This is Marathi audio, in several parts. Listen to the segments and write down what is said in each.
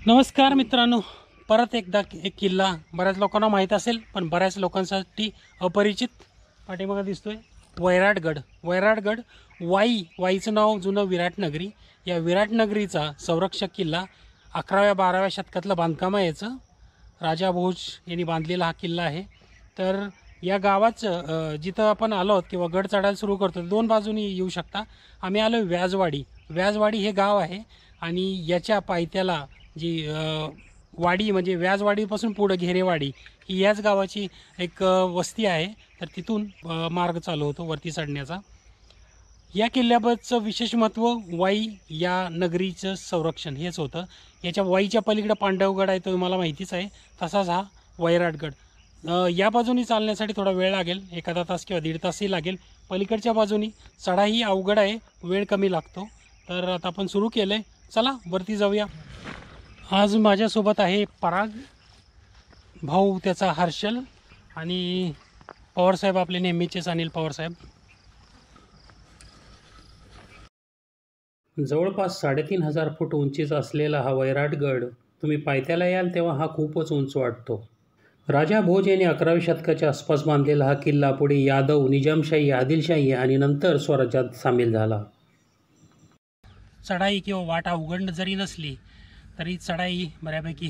नमस्कार मित्रांनो, परत एकदा एक किल्ला बऱ्याच लोकांना माहीत असेल पण बऱ्याच लोकांसाठी अपरिचित पाठीमागे दिसतोय वैराटगड. वैराटगड वाईचं नाव जुनं विराटनगरी. या विराटनगरीचा संरक्षक किल्ला 11व्या-12व्या शतकातलं बांधकाम आहे याचं. राजा भोज यांनी बांधलेला हा किल्ला आहे. तर या गावाचं जिथं आपण आलो आहोत किंवा गड चढायला सुरू करतो दोन बाजूनी येऊ शकता. आम्ही आलो व्याजवाडी हे गाव आहे आणि याच्या पायथ्याला जी वाडी म्हणजे व्याजवाडीपासून पुढं घेरेवाडी ही याच गावाची एक वस्ती आहे. तर तिथून मार्ग चालू होतो वरती चढण्याचा. या किल्ल्याबद्दलचं विशेष महत्त्व वाई या नगरीचं संरक्षण हेच होतं. याच्या वाईच्या पलीकडे पांडवगड आहे, तो मला माहितीच आहे. तसाच हा वैराटगड. या बाजूनी चालण्यासाठी थोडा वेळ लागेल, एखादा तास किंवा दीड तासही लागेल. पलीकडच्या बाजूनी चढाई अवघड आहे, वेळ कमी लागतो. तर आता आपण सुरू केलं आहे, चला वरती जाऊया. आज माझ्यासोबत आहे पराग, भाऊ त्याचा हर्षल आणि पवारसाहेब आपले नेहमीचेच अनिल पवारसाहेब. जवळपास 3500 फूट उंचीचा असलेला हा वैराटगड तुम्ही पायथ्याला याल तेव्हा हा खूपच उंच वाटतो. राजा भोज यांनी 11व्या शतकाच्या आसपास बांधलेला हा किल्ला पुढे यादव, निजामशाही, आदिलशाही आणि नंतर स्वराज्यात सामील झाला. चढाई किंवा वाट अवघड जरी नसली तरी चढाई बऱ्यापैकी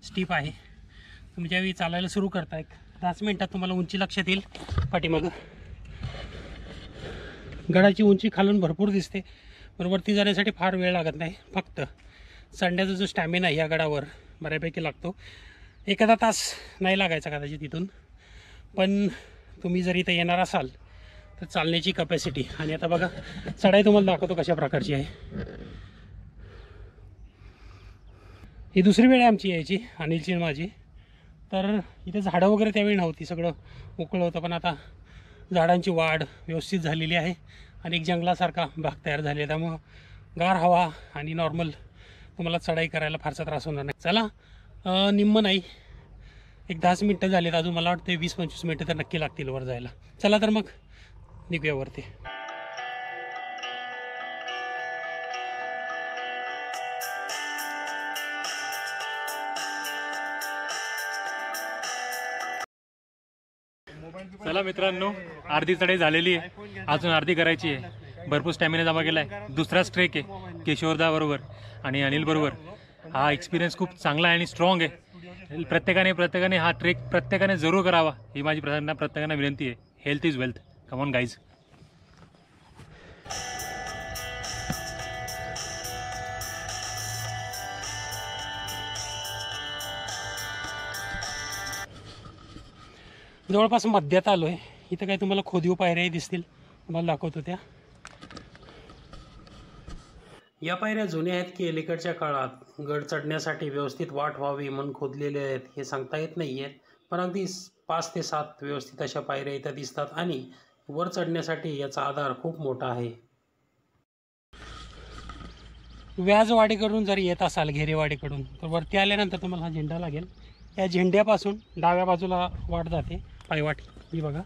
स्टीप आहे. तुम्ही ज्यावेळी चालायला सुरू करता एक 10 मिनटात तुम्हाला उंची लक्षात येईल. पाठीमागं गडाची उंची खालून भरपूर दिसते, पण वरती जाण्यासाठी फार वेळ लागत नाही. फक्त चढण्याचा जो स्टॅमिना आहे या गडावर बऱ्यापैकी लागतो. एखादा तास नाही लागायचा कदाचित तिथून. पण तुम्ही जर इथं येणार असाल तर चालण्याची कपॅसिटी आणि आता बघा चढाई तुम्हाला दाखवतो कशा प्रकारची आहे. ही दुसरी वेळ आहे आमची यायची, अनिलची माझी. तर इथे झाडं वगैरे त्यावेळी नव्हती, सगळं मोकळं होतं. पण आता झाडांची वाढ व्यवस्थित झालेली आहे आणि एक जंगलासारखा भाग तयार झालेला आहे. त्यामुळं गार हवा आणि नॉर्मल तुम्हाला चढाई करायला फारसा त्रास होणार नाही. चला, निम्म नाही, एक 10 मिनटं झालीत, अजून मला वाटतं 20-25 मिनटं तर नक्की लागतील वर जायला. चला तर मग निघूया वरती. चला मित्रांनो, अर्धी चढाई झालेली आहे, अजून अर्धी करायची आहे. भरपूर स्टॅमिना जमा केला आहे. दुसराच ट्रेक आहे किशोरदा बरोबर आणि अनिल बरोबर. हा एक्सपिरियन्स खूप चांगला आहे आणि स्ट्रॉंग आहे. प्रत्येकाने हा ट्रेक प्रत्येकाने जरूर करावा ही माझी प्रत्येकांना विनंती आहे. Health is wealth. Come on guys. जवळपास मध्यात आलो आहे. इथं काही तुम्हाला खोदीव पायऱ्याही दिसतील, तुम्हाला दाखवतो त्या. या पायऱ्या जुन्या आहेत की अलीकडच्या काळात गड चढण्यासाठी व्यवस्थित वाट व्हावी म्हणून खोदलेले आहेत हे सांगता येत नाही आहेत. पण अगदी 5 ते 7 व्यवस्थित अशा पायऱ्या इथं दिसतात आणि वर चढण्यासाठी याचा आधार खूप मोठा आहे. व्याजवाडीकडून जर येत असाल घेरेवाडीकडून तर वरती आल्यानंतर तुम्हाला हा झेंडा लागेल. या झेंड्यापासून डाव्या बाजूला वाट जाते, पायवाट ही बघा.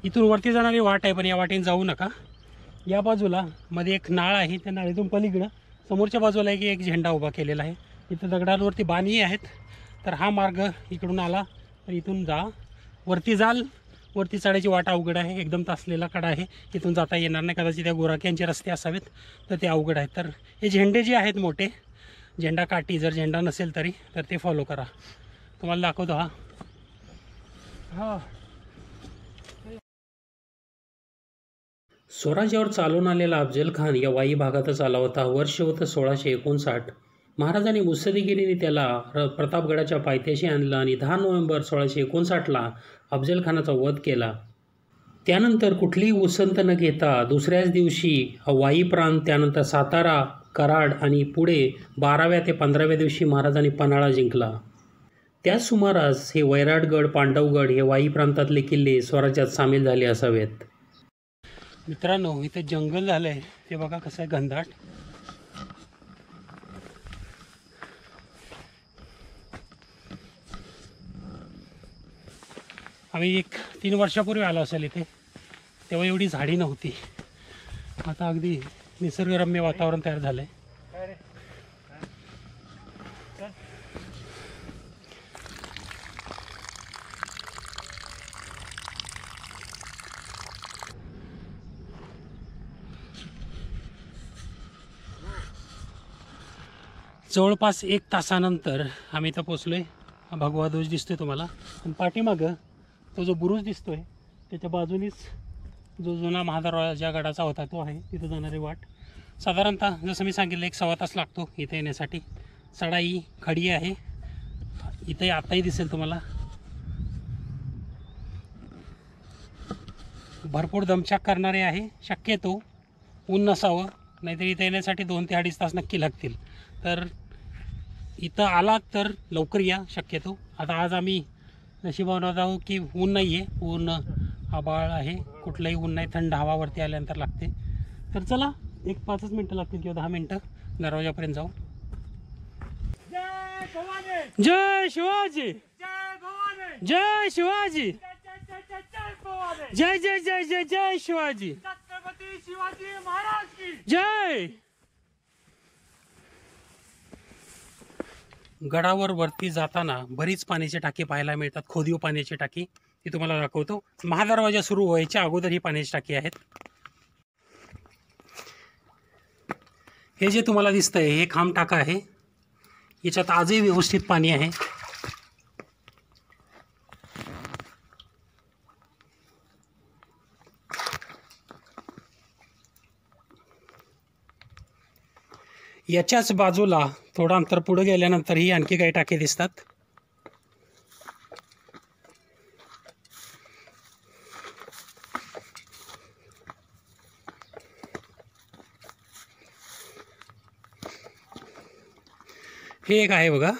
इथून वरती जाणारी वाट आहे, पण या वाटेने जाऊ नका. या बाजूला मध्ये एक नाळ आहे, त्या नाळीतून पलीकडं समोरच्या बाजूला एक झेंडा उभा केलेला आहे. इथं दगडांवरती बाणही आहेत. तर हा मार्ग इकडून आला तर इथून जा, वरती जाल. वरती चढायची वाट अवघड आहे, एकदम तासलेला कडा आहे, इथून जाता येणार नाही. कदाचित त्या गोराक्यांचे रस्ते असावेत तर ते अवघड आहेत. तर हे झेंडे जे आहेत मोठे, झेंडा काठी, जर झेंडा नसेल तरी तर ते फॉलो करा. तुम्हाला दाखवतो हा. स्वराज्यावर चालून आलेला अफजल खान या वाई भागातच आला होता. वर्ष होतं 1659. महाराजांनी मुत्सद्देगिरीने त्याला प्रतापगडाच्या पायथ्याशी आणलं आणि 10 नोव्हेंबर 1659ला अफजल खानाचा वध केला. त्यानंतर कुठलीही उसंत न घेता दुसऱ्याच दिवशी वाई प्रांत, त्यानंतर सातारा, कराड आणि पुढे 12व्या ते 15व्या दिवशी महाराजांनी पन्हाळा जिंकला. त्याच सुमारास हे वैराटगड, पांडवगड हे वाई प्रांतातले किल्ले स्वराज्यात सामील झाले असावेत. मित्रांनो, इथे जंगल झालं आहे, ते बघा कसं आहे घनदाट. आम्ही 3 वर्षापूर्वी आलो असेल इथे, तेव्हा एवढी झाडी नव्हती. आता अगदी निसर्गरम्य वातावरण तयार झालं आहे. जवळपास 1 तासानंतर आम्ही इथं पोचलो आहे. भगवा ध्वज दिसतोय तुम्हाला आणि पाठीमागं तो जो बुरुज दिसतोय त्याच्या बाजूनीच जो जुना महादरवाजा गडाचा होता तो आहे. तिथं जाणारी वाट साधारणतः जसं मी सांगितलं 1-1.25 तास लागतो इथे येण्यासाठी. चढाई खडी आहे. इथे आताही दिसेल तुम्हाला. भरपूर दमछाक करणारे आहे. शक्यतो ऊन नसावं, नाहीतर इथे येण्यासाठी 2 ते 2.5 तास नक्की लागतील. तर इथं आलात तर लवकर या शक्यतो. आता आज आम्ही नशिबावर आहोत की ऊन नाही आहे, ऊन आभाळ आहे, कुठलंही ऊन नाही, थंड हवावरती आल्यानंतर लागते. तर चला 5 मिनटं लागतील किंवा 10 मिनटं दरवाजापर्यंत जाऊ. जय शिवाजी, जय शिवाजी, जय जय जय जय जय शिवाजी, छत्रपती शिवाजी महाराज की जय. गडावर वरती जाताना बरीच पाण्याची टाकी पाहायला मिळतात. खोदीव पाण्याची टाकी ती तुम्हाला दाखवतो. महादरवाजा सुरू व्हायच्या अगोदर ही पाण्याची टाकी आहेत. हे जे तुम्हाला दिसतंय हे खांब टाका आहे. याच्यात आजही व्यवस्थित पाणी आहे. याच्याच बाजूला थोडं अंतर पुढे गेल्यानंतरही आणखी काही टाके दिसतात. हे एक आहे बघा.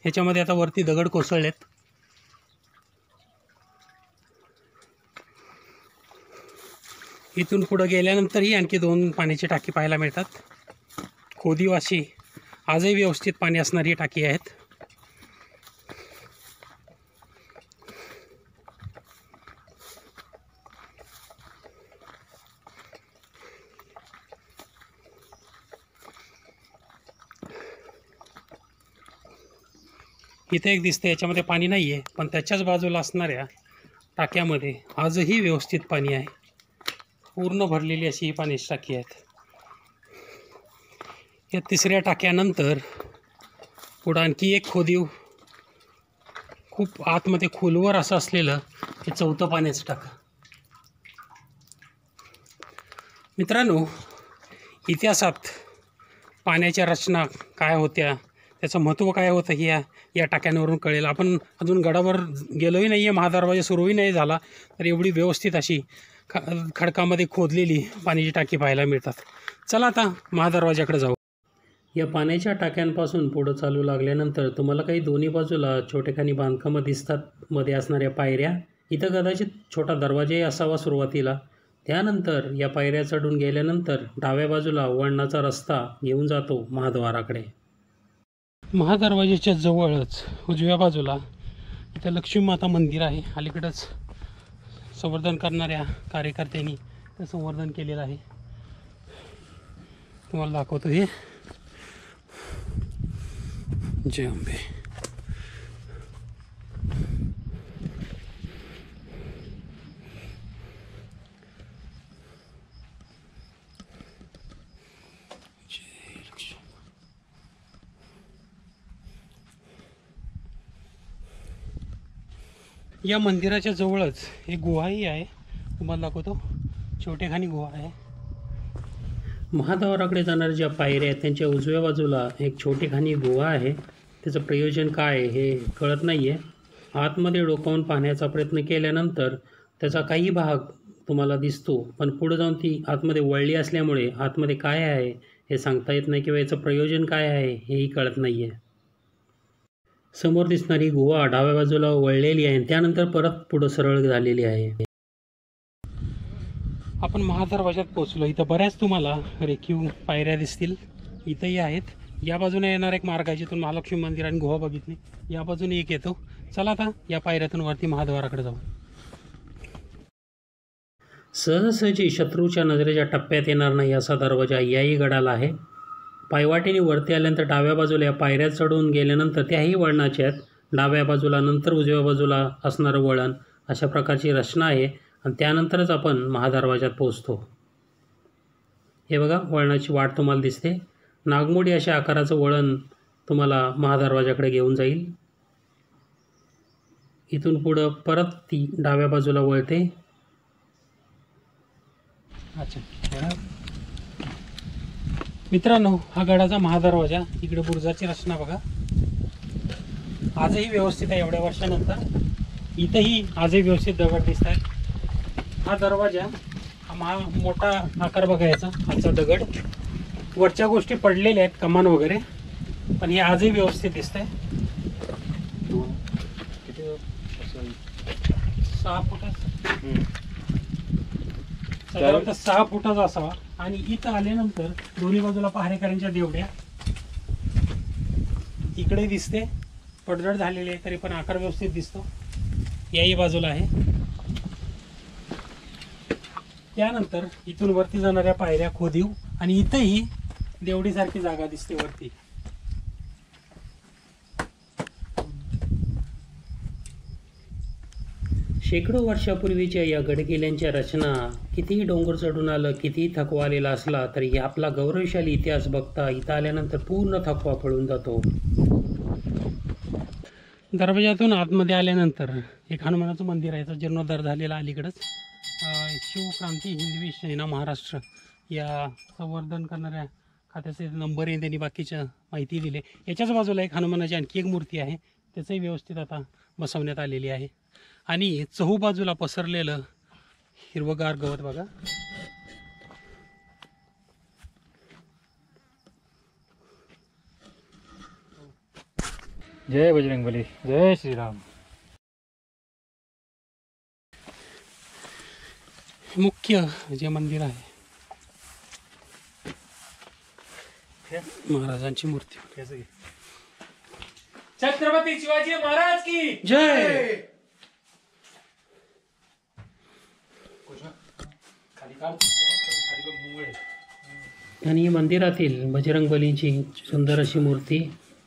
ह्याच्यामध्ये आता वरती दगड कोसळलेत. इथून पुढे गेल्यानंतरही आणखी 2 पाण्याची टाकी पाहायला मिळतात. खोदीवाशी आजही व्यवस्थित पाणी असणारी टाकी आहेत. इथे एक दिसते याच्यामध्ये पाणी नाही आहे, पण त्याच्याच बाजूला असणाऱ्या टाक्यामध्ये आजही व्यवस्थित पाणी आहे. पूर्ण भरलेली अशी ही पाण्याची टाकी आहेत. या 3ऱ्या टाक्यानंतर पुढं आणखी एक खोदीव खूप आतमध्ये खोलवर असं असलेलं हे 4थं पाण्याचं टाकं. मित्रांनो, इतिहासात पाण्याच्या रचना काय होत्या, त्याचं महत्त्व काय होतं हे या टाक्यांवरून कळेल. आपण अजून गडावर गेलोही नाही आहे, महादरवाजा सुरूही नाही झाला, तर एवढी व्यवस्थित अशी खडकामध्ये खोदलेली पाण्याची टाकी पाहायला मिळतात. चला आता महादरवाजाकडे जाऊ. या पाण्याच्या टाक्यांपासून पुढं चालू लागल्यानंतर तुम्हाला काही दोन्ही बाजूला छोटेखानी बांधकामं दिसतात. मध्ये असणाऱ्या पायऱ्या, इथं कदाचित छोटा दरवाजाही असावा सुरुवातीला. त्यानंतर या पायऱ्या चढून गेल्यानंतर डाव्या बाजूला वळणाचा रस्ता घेऊन जातो महाद्वाराकडे. महादरवाजाच्या जवळच उजव्या बाजूला इथं लक्ष्मी माता मंदिर आहे. अलीकडंच संवर्धन करणाऱ्या कार्यकर्त्यांनी ते संवर्धन केलेलं आहे. तुम्हाला दाखवतो हे. जय अंबे. या मंदिराच्या जवळच एक गुहाही आहे. तुम्हाला दाखवतो. छोटेखानी गुहा आहे. महाद्वाराकडे जाणाऱ्या ज्या पायऱ्या आहेत त्यांच्या उजव्या बाजूला एक छोटेखानी गुहा आहे. त्याचं प्रयोजन काय आहे हे कळत नाही आहे. आतमध्ये डोकावून पाहण्याचा प्रयत्न केल्यानंतर त्याचा काही भाग तुम्हाला दिसतो, पण पुढे जाऊन ती आतमध्ये वळली असल्यामुळे आतमध्ये काय आहे हे सांगता येत नाही, किंवा याचं प्रयोजन काय आहे हेही कळत नाही आहे. समोर दिसणारी गुहा डाव्या बाजूला वळलेली आहे, त्यानंतर परत पुढं सरळ झालेली आहे. आपण महादरवाजात पोचलो. इथं बऱ्याच तुम्हाला रेखीव पायऱ्या दिसतील. इथंही आहेत. या बाजूने येणार एक मार्ग आहे जिथून महालक्ष्मी मंदिर आणि गुहा बघितली. या बाजूने एक येतो. चला आता या पायऱ्यातून वरती महाद्वाराकडे जाऊ. सहजासहजी शत्रूच्या नजरेच्या टप्प्यात येणार नाही असा दरवाजा याही गडाला आहे. पायवाटेने वरती आल्यानंतर डाव्या बाजूला या पायऱ्या चढून गेल्यानंतर त्याही वळणाच्या आहेत. डाव्या बाजूला नंतर उजव्या बाजूला असणारं वळण, अशा प्रकारची रचना आहे. आणि त्यानंतरच आपण महादरवाजात पोहोचतो. हे बघा, वळणाची वाट तुम्हाला दिसते. नागमोडी अशा आकाराचं वळण तुम्हाला महादरवाजाकडे घेऊन जाईल. इथून पुढं परत ती डाव्या बाजूला वळते. अच्छा मित्रांनो, हा गडाचा महादरवाजा. इकडे बुरुजाची रचना बघा, आजही व्यवस्थित आहे. एवढ्या वर्षानंतर इथंही आजही व्यवस्थित दगड दिसत आहेत. हा दरवाजा, हा मोठा आकार बघायचा, खालचा दगड, वरच्या गोष्टी पडलेल्या आहेत, कमान वगैरे, पण हे आजही व्यवस्थित दिसत आहे. 6 फुटाचा, साधारणतः 6 फुटाचा असावा. आणि इथं आल्यानंतर दोन्ही बाजूला पहारेकऱ्यांच्या देवड्या इकडे दिसते. पडझड झालेली आहे तरी पण आकार व्यवस्थित दिसतो. याही बाजूला आहे. त्यानंतर इथून वरती जाणाऱ्या पायऱ्या खोदीव, आणि इथंही देवडीसारखी जागा दिसते वरती. शेकडो वर्षापूर्वीच्या या गडकिल्ल्यांच्या रचना, कितीही डोंगर चढून आलं, कितीही थकवा आलेला असला तरी आपला गौरवशाली इतिहास बघता इथं आल्यानंतर पूर्ण थकवा पळून जातो. दरवाजातून आतमध्ये आल्यानंतर एक हनुमानाचं मंदिर आहे, जीर्णोद्धार झालेला अलीकडंच. शिवक्रांती हिंदवी सेना महाराष्ट्र या संवर्धन करणाऱ्या खात्याचे नंबर आहे, त्यांनी बाकीच्या माहिती दिली. याच्याच बाजूला एक हनुमानाची आणखी एक मूर्ती आहे, त्याचंही व्यवस्थित आता बसवण्यात आलेली आहे. आणि चहूबाजूला पसरलेलं हिरवगार गवत बघा. जय बजरंगबली, जय श्रीराम. मुख्य जे मंदिर आहे, महाराजांची मूर्ती. छत्रपती शिवाजी महाराज की जय. आणि मंदिरातील बजरंगबलीची सुंदर अशी मूर्ती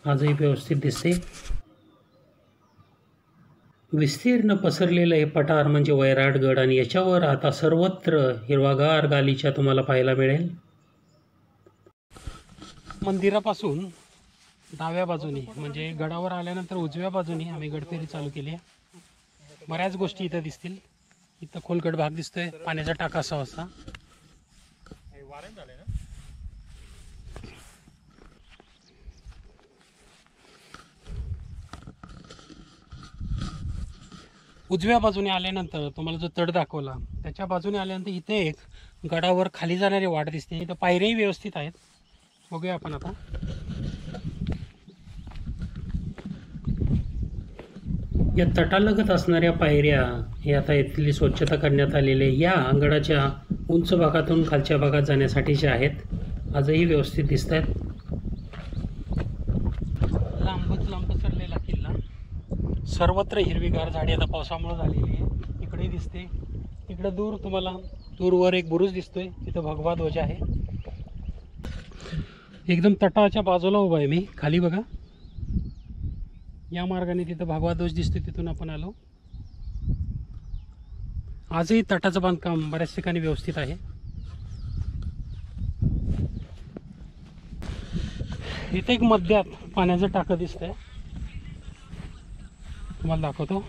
आजही व्यवस्थित दिसते. विस्तीर्ण पसरलेलं हे पठार म्हणजे वैराटगड, आणि याच्यावर आता सर्वत्र हिरवागार गालीच्या तुम्हाला पाहायला मिळेल. मंदिरापासून डाव्या बाजूने म्हणजे गडावर आल्यानंतर उजव्या बाजूने आम्ही गडफेरी चालू केली आहे. बऱ्याच गोष्टी इथं दिसतील. इथं खोलगट भाग दिसतोय, पाण्याचा टाका असा असा. उजव्या बाजूने आल्यानंतर तुम्हाला जो तड दाखवला त्याच्या बाजूने आल्यानंतर इथे एक गडावर खाली जाणारी वाट दिसते. इथं पायऱ्याही व्यवस्थित आहेत, बघूया आपण आता. या तटालगत असणाऱ्या पायऱ्या हे आता इथली स्वच्छता करण्यात आलेले या गडाच्या उंच भागातून खालच्या भागात जाण्यासाठीच्या आहेत. आजही व्यवस्थित दिसत आहेत. लांबच लांब पसरलेला किल्ला, सर्वत्र हिरवीगार झाडी आता पावसामुळे झालेली आहे. इकडे दिसते, इकडे दूर तुम्हाला दूरवर एक बुरुज दिसतोय, तिथं भगवा ध्वज आहे. एकदम तटाच्या बाजूला उभा आहे मी. खाली बघा, या मार्गाने तिथं भगवा ध्वज दिसतोय, तिथून आपण आलो. आजही तटाचं बांधकाम बऱ्याच ठिकाणी व्यवस्थित आहे. इथे एक मध्यात पाण्याचं टाकं दिसतंय, तुम्हाला दाखवतो.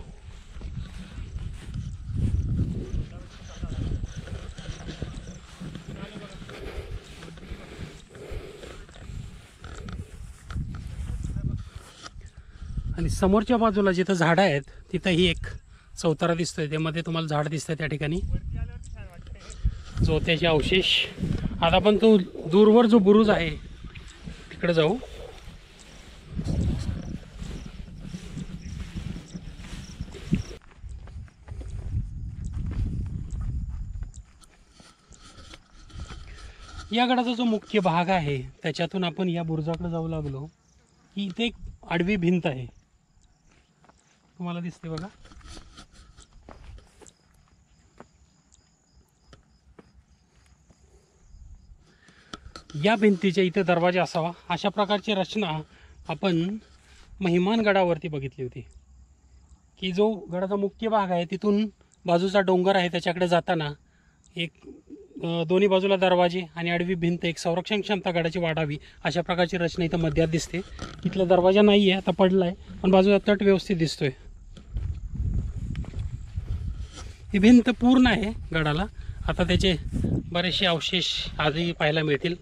आणि समोरच्या बाजूला जिथं झाडं आहेत तिथंही एक चौतारा दिसतोय, त्यामध्ये तुम्हाला झाड दिसतंय त्या ठिकाणी जोत्याचे अवशेष. आता आपण तो दूरवर जो बुरुज आहे तिकडे जाऊ. या गडाचा जो मुख्य भाग आहे त्याच्यातून आपण या बुरुजाकडे जाऊ लागलो की इथे एक आडवी भिंत आहे, तुम्हाला दिसते बघा. या भिंतीच्या इथे दरवाजा असावा, अशा प्रकारची रचना आपण महिमानगडावरती बघितली होती. की जो गडाचा मुख्य भाग आहे तिथून बाजूचा डोंगर आहे त्याच्याकडे जाताना एक दोन्ही बाजूला दरवाजे आणि आडवी भिंत, एक संरक्षण क्षमता गडाची वाढावी अशा प्रकारची रचना इथं मध्यात दिसते. इथला दरवाजा नाही आहे, आता पडला आहे, पण बाजूला तट व्यवस्थित दिसतोय. ही भिंत पूर्ण आहे गडाला. आता त्याचे बरेचसे अवशेष आजही पाहायला मिळतील.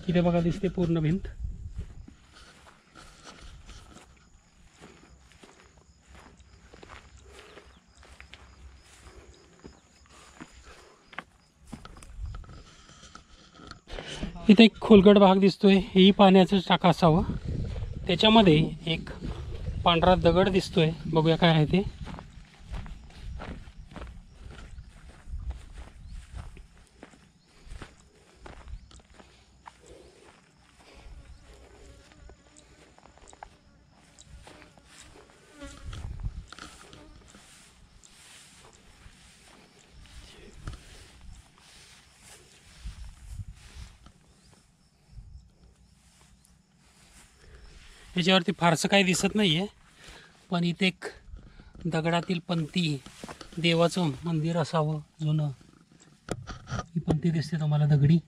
इथे बघा दिसते पूर्ण भिंत. इथे एक खोलगट भाग दिसतोय, हेही पाण्याचं टाका असावं. त्याच्यामध्ये एक पांढरा दगड दिसतोय, बघूया काय आहे ते. याच्यावरती फारसं काही दिसत नाही आहे, पण इथे एक दगडातील पंथी देवाचं मंदिर असावं जुनं. ही पंथी दिसते तुम्हाला दगडी.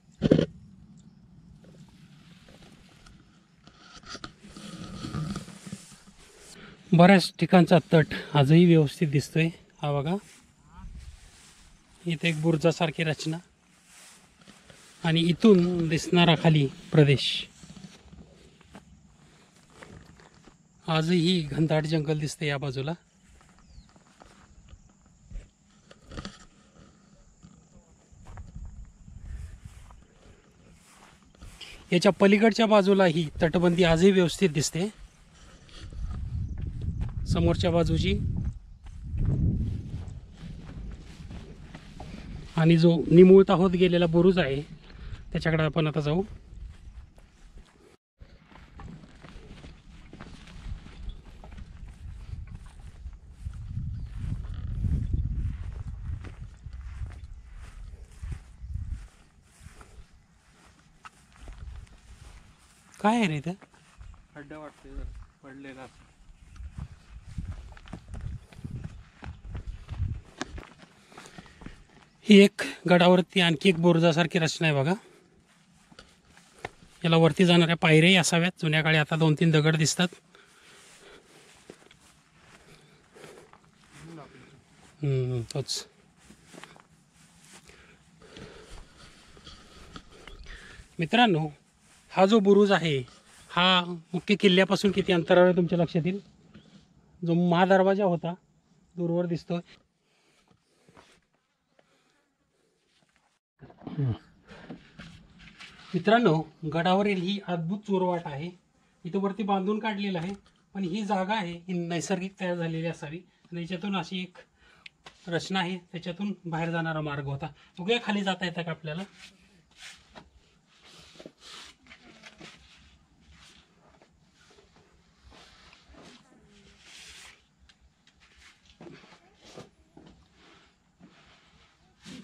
बऱ्याच ठिकाणचा तट आजही व्यवस्थित दिसतोय. हा बघा, इथे एक बुर्जासारखी रचना आणि इथून दिसणारा खाली प्रदेश. आजही घनदाट जंगल दिसते या बाजूला. याच्या पलीकडच्या बाजूला ही तटबंदी आजही व्यवस्थित दिसते. समोरच्या बाजूची आणि जो निमुळता होत गेलेला बुरुज आहे त्याच्याकडे आपण आता जाऊ. काय आहे रे इथं? खड्डा वाटते पडलेला. ही एक गडावरती आणखी एक बुरुजासारखी रचना आहे बघा. याला वरती जाणाऱ्या पायऱ्याही असाव्यात. जुन्या काळी आता 2-3 दगड दिसतात. तोच. मित्रांनो, हा जो बुरुज आहे हा मुख्य किल्ल्यापासून किती अंतरावर आहे तुमच्या लक्षात येईल? जो महादरवाजा होता दूरवर दिसतोय. मित्रांनो, गडावरील ही अद्भुत चोरवाट आहे. इथं वरती बांधून काढलेलं आहे, पण ही जागा आहे ही नैसर्गिक तयार झालेली असावी. आणि याच्यातून अशी एक रचना आहे, त्याच्यातून बाहेर जाणारा मार्ग होता. बघूया खाली जाता येतं का आपल्याला.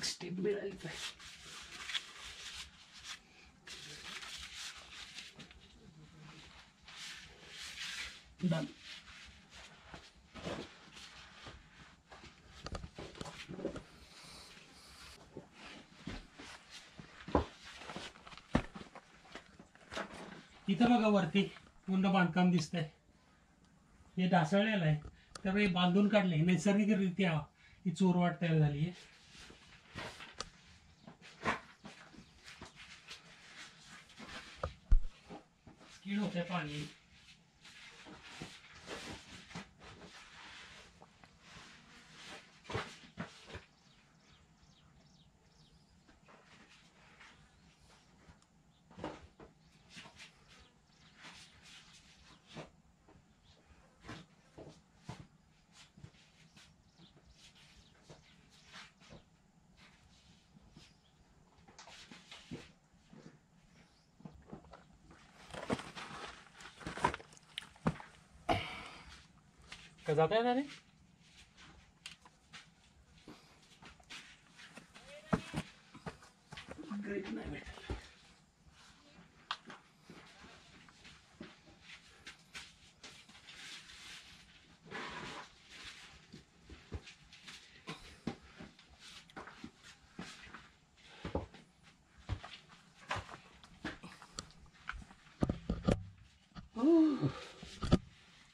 स्टेप मिळाली काय? डन. इथं बघा वरती पूर्ण बांधकाम दिसतंय. हे ढासळलेलं आहे, त्यामुळे बांधून काढले. नैसर्गिकरित्या ही चोरवाट तयार झाली आहे. कीड होते पाणी. का जाता येणार रे? नाही भेटत.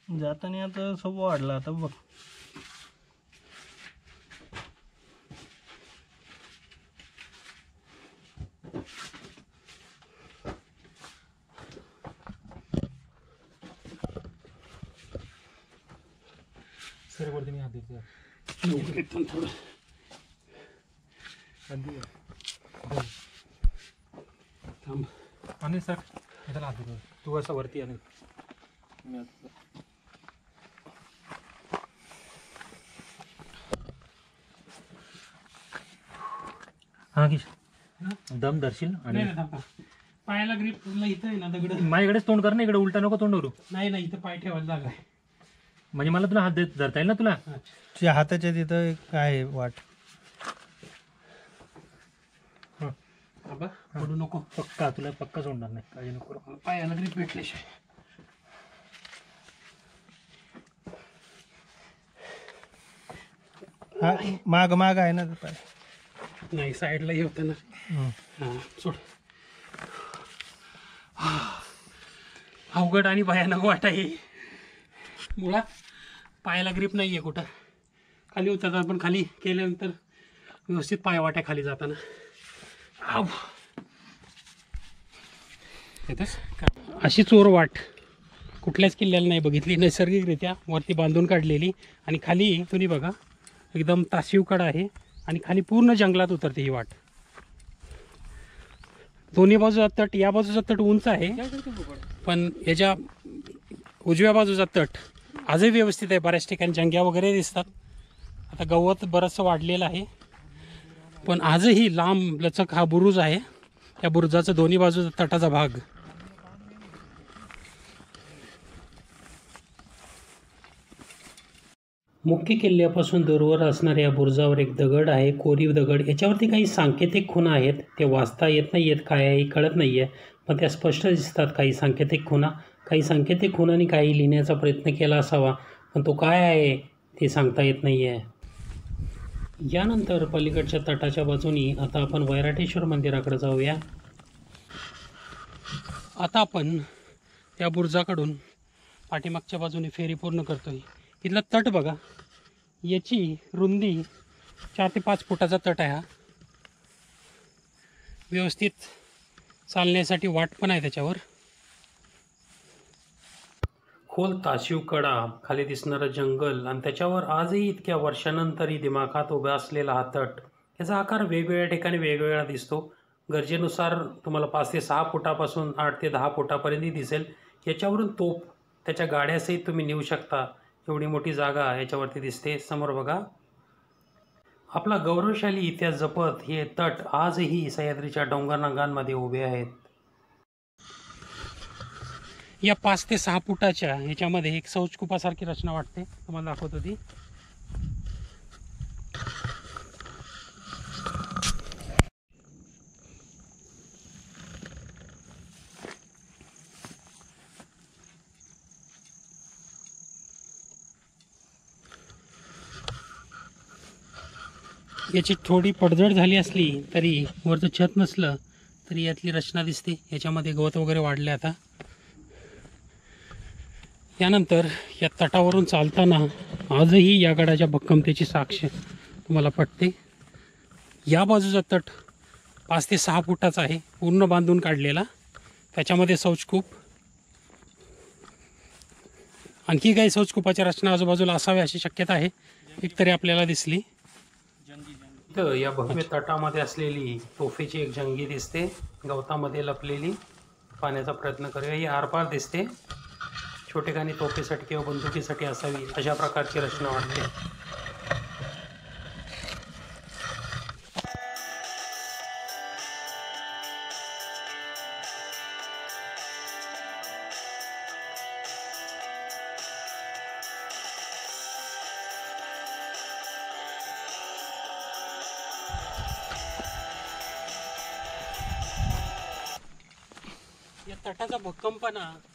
जाताना आता सब वाढला आता बघ. सर वरती मी हात देतो. थोडं थांब. आणि सर त्याला हात देतो. तू असं वरती आणि हा की दम धरशील आणि नाही थांबा. पायाला ग्रीप इथं आहे ना दगड. माझ्याकडेच तोंड कर ना, इकडे उलटा नको तोंड करू. नाही नाही इथं पाय ठेवायला जागा आहे. म्हणजे मला तुला हात धरता येईल ना तुला. तुझ्या हाताच्या तिथं काय वाट. थांबा पडू नको. पक्का तुला पक्का सोडणार नाही, काळजी नको करू. पायाला ग्रीप भेटल्याशिवाय. हा माग माग आहे ना ते पाय. नाही साईडला हे होतं ना. हां सोड. अवघड आणि भयानक वाट आहे. मुळात पायाला ग्रीप नाही आहे कुठं. खाली उतरताना पण खाली केल्यानंतर व्यवस्थित पाय वाट्या खाली जाताना. येतच अशी चोर वाट कुठल्याच किल्ल्याला नाही बघितली. नैसर्गिकरित्या वरती बांधून काढलेली आणि खाली तुम्ही बघा एकदम ताशीवकड आहे आणि खाली पूर्ण जंगलात उतरते ही वाट. दोन्ही बाजूचा तट, या बाजूचा तट उंच आहे पण याच्या उजव्या बाजूचा तट आजही व्यवस्थित आहे. बऱ्याच ठिकाणी जंग्या वगैरे दिसतात. आता गवत बरंचसं वाढलेलं आहे पण आजही लांब लचक हा बुरुज आहे. त्या बुरुजाचा दोन्ही बाजूचा तटाचा भाग. मुख्य किल्ल्यापासून दूरवर असणाऱ्या या बुरुजावर एक दगड आहे, कोरीव दगड. याच्यावरती काही सांकेतिक खुणा आहेत. ते वाचता येत नाही आहेत, काय आहे कळत नाही आहे, पण त्या स्पष्ट दिसतात. काही सांकेतिक खुणा, काही सांकेतिक खुणांनी काही लिहिण्याचा प्रयत्न केला असावा पण तो काय आहे ते सांगता येत नाही आहे. यानंतर पलीकडच्या तटाच्या बाजूनी आता आपण वैराटेश्वर मंदिराकडे जाऊया. आता आपण त्या बुरुजाकडून पाठीमागच्या बाजूने फेरी पूर्ण करतोय. इथला तट बघा, याची रुंदी 4 ते 5 फुटाचा तट आहे. हा व्यवस्थित चालण्यासाठी वाट पण आहे त्याच्यावर. खोल ताशीव कडा, खाली दिसणारं जंगल आणि त्याच्यावर आजही इतक्या वर्षानंतरही दिमाखात उभा असलेला हा तट. याचा आकार वेगवेगळ्या ठिकाणी वेगवेगळा दिसतो. गरजेनुसार तुम्हाला 5 ते 6 फुटापासून 8 ते 10 फुटापर्यंतही दिसेल. याच्यावरून तोफ त्याच्या गाड्यासहित तुम्ही नेऊ शकता. एवढी मोठी जागा याच्यावरती दिसते. समोर बघा, आपला गौरवशाली इतिहास जपत हे तट आजही सह्याद्रीच्या डोंगररांगांमध्ये उभे आहेत. या 5 ते 6 फुटाच्या ह्याच्यामध्ये एक शौचकूपासारखी रचना वाटते, तुम्हाला दाखवतो ती. याची थोडी पडझड झाली असली तरी वरचं छत नसलं तरी यातली रचना दिसते. याच्यामध्ये गवत वगैरे वाढले. आता यानंतर या तटावरून चालताना आजही या गडाच्या भक्कमतेची साक्ष तुम्हाला पटते. या बाजूचा तट 5 ते 6 फुटाचा आहे, पूर्ण बांधून काढलेला. त्याच्यामध्ये शौचकूप, आणखी काही शौचकूपाच्या रचना आजूबाजूला असाव्या अशी शक्यता आहे. एकतरी आपल्याला दिसली. तर या भव्य तटामध्ये असलेली तोफेची एक जंगी दिसते, गवतामध्ये लपलेली. पाण्याचा प्रयत्न करूया. ही आरपार दिसते. छोटेखानी तोफेसाठी किंवा बंदुकीसाठी असावी अशा प्रकारची रचना वाटते.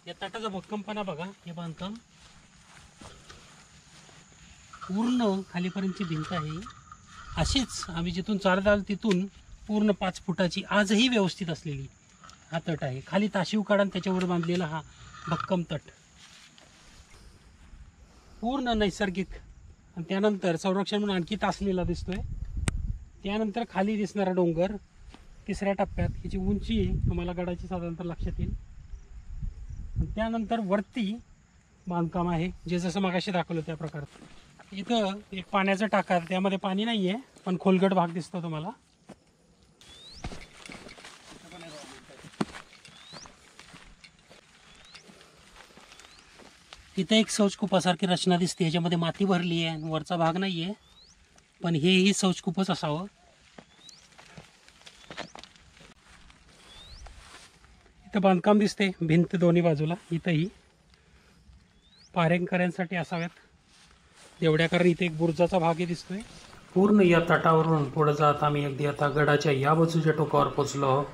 या तटाचा भक्कमपणा बघा. हे बांधकाम पूर्ण खालीपर्यंतची भिंत आहे. अशीच आम्ही जिथून चालताल तिथून पूर्ण 5 फुटाची आजही व्यवस्थित असलेली हा तट आहे. खाली ताशीव काढा त्याच्यावर बांधलेला हा भक्कम तट पूर्ण नैसर्गिक. आणि त्यानंतर संरक्षण म्हणून आणखी तासलेला दिसतोय. त्यानंतर खाली दिसणारा डोंगर तिसऱ्या टप्प्यात, हिची उंची तुम्हाला गडाची साधारणतः लक्षात येईल. आणि त्यानंतर वरती बांधकाम आहे जे जसं मगाशी दाखवलं त्या प्रकारचं. इथं एक पाण्याचा टाका, त्यामध्ये पाणी नाही आहे पण खोलगट भाग दिसतो तुम्हाला. इथं एक शौचकूपासारखी रचना दिसते, याच्यामध्ये माती भरली आहे, वरचा भाग नाही आहे पण हेही शौचकूपच असावं. इथं बांधकाम दिसते, भिंत दोन्ही बाजूला. इथंही पारेकऱ्यांसाठी असाव्यात एवढ्या, कारण इथे एक बुरुजाचा भागही दिसतोय. पूर्ण या तटावरून पुढे जात आम्ही अगदी आता गडाच्या या बाजूच्या टोकावर पोचलो आहोत.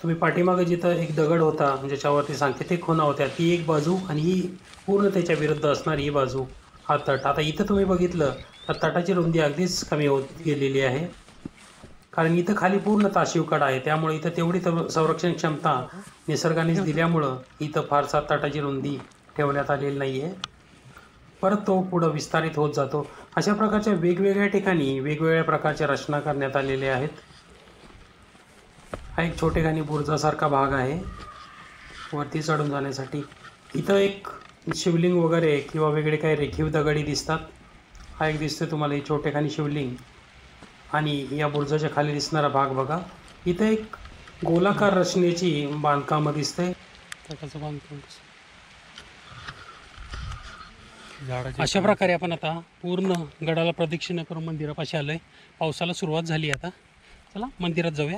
तुम्ही पाठीमागे जिथं एक दगड होता ज्याच्यावरती सांकेतिक खुणा होत्या, ती एक बाजू आणि ही पूर्ण त्याच्या विरुद्ध असणारी ही बाजू, हा तट. आता इथं तुम्ही बघितलं तर तटाची रुंदी अगदीच कमी होत गेलेली आहे, कारण इथं खाली पूर्ण ताशिवकडा आहे. त्यामुळे इथं तेवढी संरक्षण क्षमता निसर्गानेच दिल्यामुळं इथं फारसा तटाची रुंदी ठेवण्यात आलेली नाही आहे. परत तो पुढं विस्तारित होत जातो. अशा प्रकारच्या वेगवेगळ्या ठिकाणी वेगवेगळ्या प्रकारच्या रचना करण्यात आलेल्या आहेत. हा एक छोटेखानी बुरुजासारखा भाग आहे वरती चढून जाण्यासाठी. इथं एक शिवलिंग वगैरे किंवा वेगळे काही रेखीव दगडी दिसतात. हा एक दिसतोय तुम्हाला, ही छोटेखानी शिवलिंग. आणि या बुरुजाच्या खाली दिसणारा भाग बघा, इथं एक गोलाकार रचनेची बांधकामं दिसते. तटाचं बांधकाम अशा प्रकारे आपण आता पूर्ण गडाला प्रदक्षिणा करून मंदिरापाशी आलोय. पावसाला सुरुवात झाली आता. चला मंदिरात जाऊया.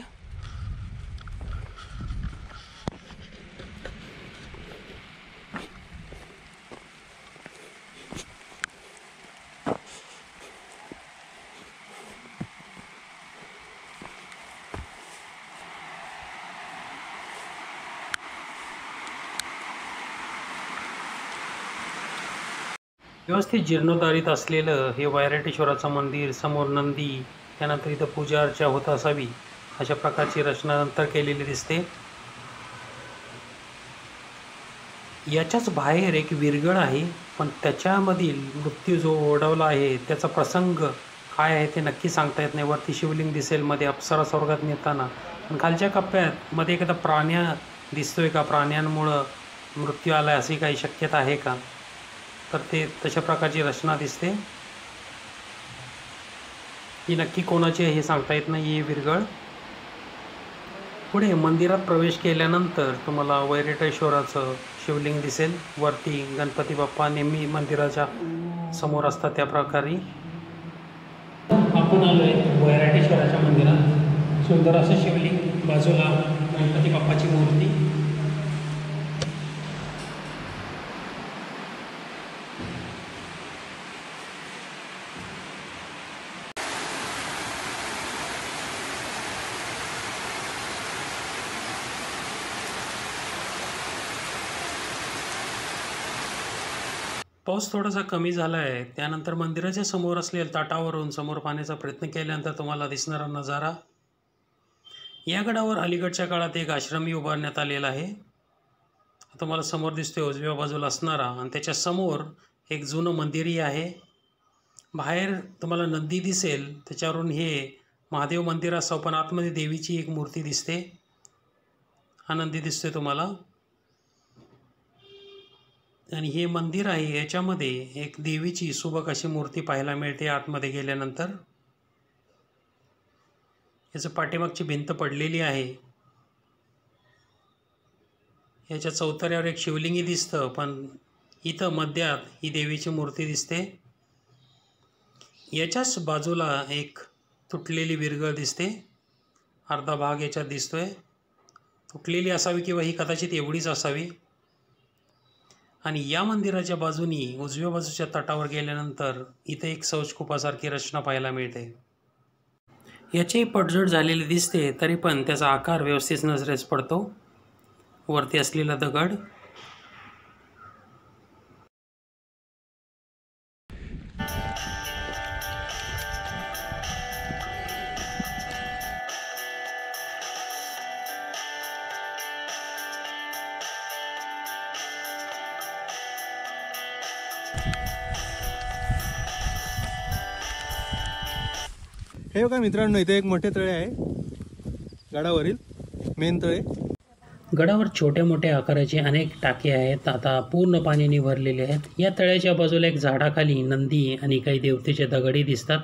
व्यवस्थित जीर्णोद्धारित असलेलं हे वैराटेश्वराचं मंदिर, समोर नंदी, त्यानंतर इथं पूजा अर्चा होत असावी अशा प्रकारची रचना नंतर केलेली दिसते. याच्याच बाहेर एक विरगळ आहे, पण त्याच्यामधील मृत्यू जो ओढवला आहे त्याचा प्रसंग काय आहे ते नक्की सांगता येत नाही. वरती शिवलिंग दिसेल, मध्ये अप्सरा स्वर्गात नेताना, पण खालच्या कप्प्यात मध्ये एखादा प्राण्या दिसतोय का, प्राण्यांमुळं मृत्यू आला अशी काही शक्यता आहे का, तर ते तशा प्रकारची रचना दिसते. ही नक्की कोणाची आहे हे सांगता येत नाही ही विरगळ. पुढे मंदिरात प्रवेश केल्यानंतर तुम्हाला वैराटेश्वराचं शिवलिंग दिसेल. वरती गणपती बाप्पा नेहमी मंदिराच्या समोर असतात त्या प्रकारे. आपण आलोय वैराटेश्वराच्या मंदिरात. सुंदर असं शिवलिंग, बाजूला गणपती बाप्पाची मूर्ती. पाऊस थोडासा कमी झाला आहे, त्यानंतर मंदिराच्या समोर असलेल्या ताटावरून समोर पाहण्याचा प्रयत्न केल्यानंतर तुम्हाला दिसणारा नजारा. या गडावर अलीकडच्या काळात एक आश्रमही उभारण्यात आलेला आहे. तुम्हाला समोर दिसतोय उजव्या बाजूला असणारा, आणि त्याच्या समोर एक जुनं मंदिरही आहे. बाहेर तुम्हाला नंदी दिसेल, त्याच्यावरून हे महादेव मंदिर असावं, पण आतमध्ये देवीची एक मूर्ती दिसते. हा नंदी दिसतोय तुम्हाला. आणि हे मंदिर आहे, याच्यामध्ये एक देवीची सुबक अशी मूर्ती पाहायला मिळते आतमध्ये गेल्यानंतर. याचं पाठीमागची भिंत पडलेली आहे. याच्या चौतऱ्यावर एक शिवलिंगी दिसतं, पण इथं मध्यात ही देवीची मूर्ती दिसते. याच्याच बाजूला एक तुटलेली विरगळ दिसते, अर्धा भाग याच्यात दिसतोय. तुटलेली असावी किंवा ही कदाचित एवढीच असावी. आणि या मंदिराच्या बाजूनी उजव्या बाजूच्या तटावर गेल्यानंतर इथे एक शौचकूपासारखी रचना पाहायला मिळते. याची पडझड झालेली दिसते, तरी पण त्याचा आकार व्यवस्थित नजरेस पडतो. वरती असलेला दगड. हे बघा मित्रांनो, इथे एक मोठे तळे आहे गडावरील मेन तळे. गडावर छोट्या मोठ्या आकाराचे अनेक टाके आहेत, आता पूर्ण पाण्याने भरलेले आहेत. या तळ्याच्या बाजूला एक झाडाखाली नंदी आणि काही देवतेचे दगडी दिसतात.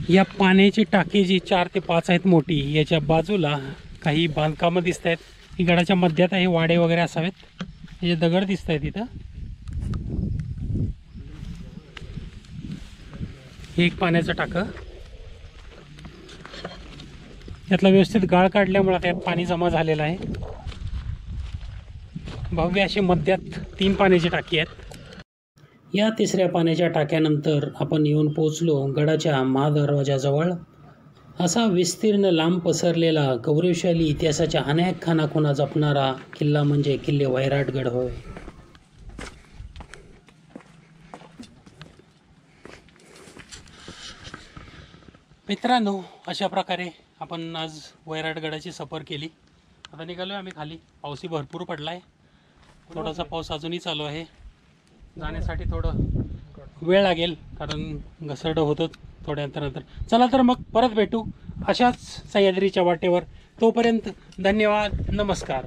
या पाण्याची टाकी जी 4 ते 5 आहेत मोठी, याच्या बाजूला काही बांधकामं दिसत आहेत. ही गडाच्या मध्यात आहे, वाडे वगैरे असावेत. हे दगड दिसत आहेत इथं. हे एक पाण्याचं टाकं, यातला व्यवस्थित गाळ काढल्यामुळे त्यात पाणी जमा झालेलं आहे. भव्य अशी मध्यात 3 पाण्याची टाकी आहेत. या तिसऱ्या पाण्याच्या टाक्यानंतर आपण येऊन पोचलो गडाच्या महादरवाजाजवळ. असा विस्तीर्ण लांब पसरलेला गौरवशाली इतिहासाच्या अनेक खानाखुणा जपणारा किल्ला म्हणजे किल्ले वैराटगड होय. मित्रांनो, अशा प्रकारे आपण आज वैराटगडाची सफर केली. आता निघालो आहे आम्ही खाली. पाऊसही भरपूर पडला आहे, थोडासा पाऊस अजूनही चालू आहे. जाण्यासाठी थोडं वेळ लागेल कारण घसरडं होतं थोड्या अंतरानंतर. चला तर मग परत भेटू अशाच सह्याद्रीच्या वाटेवर. तोपर्यंत धन्यवाद, नमस्कार.